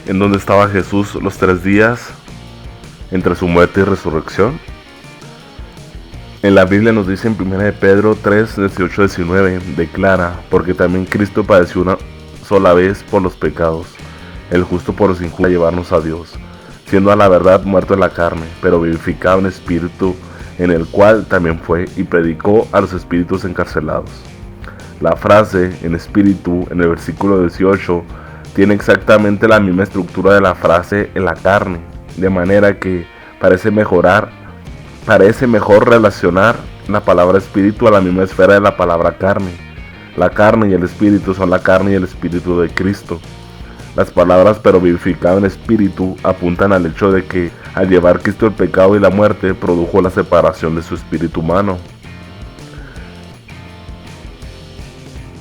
en dónde estaba Jesús los 3 días entre su muerte y resurrección? En la Biblia nos dice en 1 de Pedro 3, 18-19, declara, porque también Cristo padeció una sola vez por los pecados, el justo por los injustos, a llevarnos a Dios, siendo a la verdad muerto en la carne, pero vivificado en espíritu, en el cual también fue y predicó a los espíritus encarcelados. La frase en espíritu en el versículo 18 tiene exactamente la misma estructura de la frase en la carne, de manera que parece mejor relacionar la palabra espíritu a la misma esfera de la palabra carne. La carne y el espíritu son la carne y el espíritu de Cristo. Las palabras pero vivificado en espíritu apuntan al hecho de que al llevar Cristo el pecado y la muerte produjo la separación de su espíritu humano.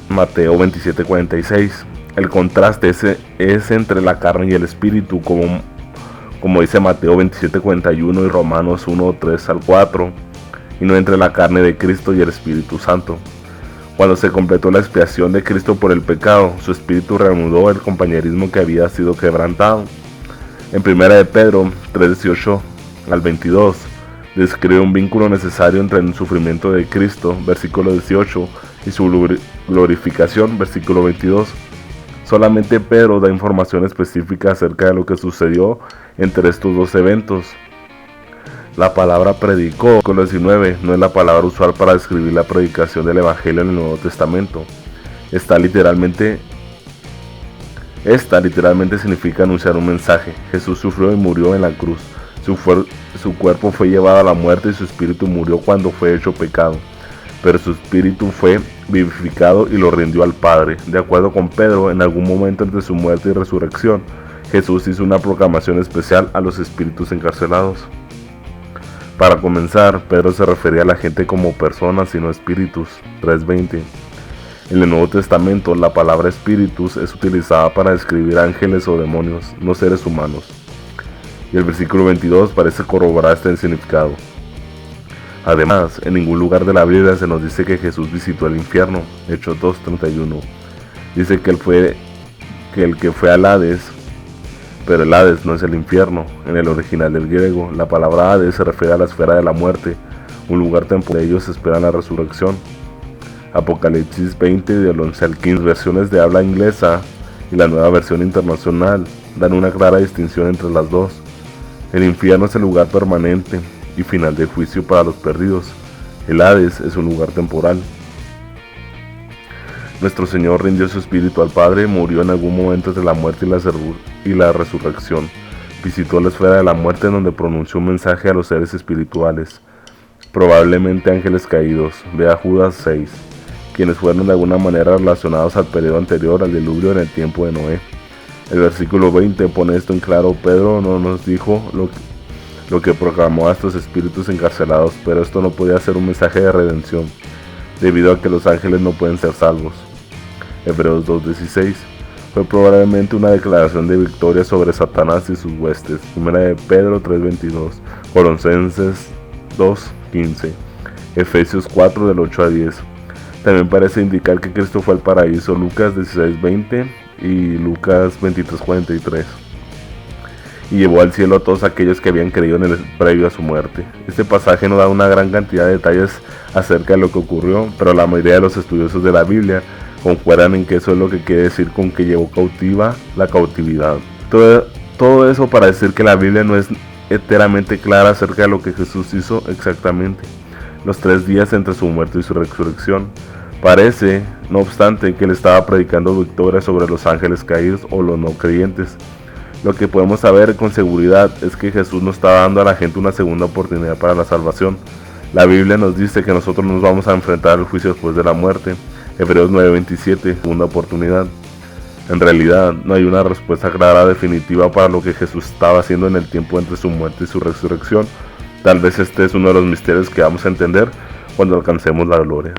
Mateo 27:46. El contraste es entre la carne y el espíritu, como dice Mateo 27:41 y Romanos 1:3-4, y no entre la carne de Cristo y el Espíritu Santo. Cuando se completó la expiación de Cristo por el pecado, su espíritu reanudó el compañerismo que había sido quebrantado. En 1 de Pedro 3:18-22 describe un vínculo necesario entre el sufrimiento de Cristo, versículo 18, y su glorificación, versículo 22. Solamente Pedro da información específica acerca de lo que sucedió entre estos dos eventos. La palabra predicó, versículo 19, no es la palabra usual para describir la predicación del Evangelio en el Nuevo Testamento. Esta literalmente significa anunciar un mensaje. Jesús sufrió y murió en la cruz. Su cuerpo fue llevado a la muerte y su espíritu murió cuando fue hecho pecado. Pero su espíritu fue vivificado y lo rindió al Padre. De acuerdo con Pedro, en algún momento entre su muerte y resurrección, Jesús hizo una proclamación especial a los espíritus encarcelados. Para comenzar, Pedro se refería a la gente como personas y no espíritus, 3:20. En el Nuevo Testamento, la palabra espíritus es utilizada para describir ángeles o demonios, no seres humanos. Y el versículo 22 parece corroborar este significado. Además, en ningún lugar de la Biblia se nos dice que Jesús visitó el infierno, Hechos 2:31. Dice que el que fue al Hades, pero el Hades no es el infierno. En el original del griego, la palabra Hades se refiere a la esfera de la muerte, un lugar temporal. Ellos esperan la resurrección. Apocalipsis 20, del 11 al 15, versiones de habla inglesa y la nueva versión internacional dan una clara distinción entre las dos. El infierno es el lugar permanente y final de juicio para los perdidos. El Hades es un lugar temporal. Nuestro Señor rindió su espíritu al Padre, murió en algún momento entre la muerte y la resurrección. Visitó la esfera de la muerte, donde pronunció un mensaje a los seres espirituales, probablemente ángeles caídos. Vea Judas 6, quienes fueron de alguna manera relacionados al periodo anterior al diluvio en el tiempo de Noé. El versículo 20 pone esto en claro. Pedro no nos dijo lo que proclamó a estos espíritus encarcelados, pero esto no podía ser un mensaje de redención, debido a que los ángeles no pueden ser salvos. Hebreos 2:16 fue probablemente una declaración de victoria sobre Satanás y sus huestes. 1 de Pedro 3:22, Colosenses 2:15, Efesios 4 del 8 a 10. También parece indicar que Cristo fue al paraíso, Lucas 16:20 y Lucas 23:43. Y llevó al cielo a todos aquellos que habían creído en él previo a su muerte. Este pasaje nos da una gran cantidad de detalles acerca de lo que ocurrió, pero la mayoría de los estudiosos de la Biblia concuerdan en que eso es lo que quiere decir con que llevó cautiva la cautividad. Todo eso para decir que la Biblia no es enteramente clara acerca de lo que Jesús hizo exactamente los 3 días entre su muerte y su resurrección. Parece, no obstante, que él estaba predicando victoria sobre los ángeles caídos o los no creyentes. Lo que podemos saber con seguridad es que Jesús no está dando a la gente una segunda oportunidad para la salvación. La Biblia nos dice que nosotros nos vamos a enfrentar al juicio después de la muerte. Hebreos 9:27, segunda oportunidad. En realidad, no hay una respuesta clara definitiva para lo que Jesús estaba haciendo en el tiempo entre su muerte y su resurrección. Tal vez este es uno de los misterios que vamos a entender cuando alcancemos la gloria.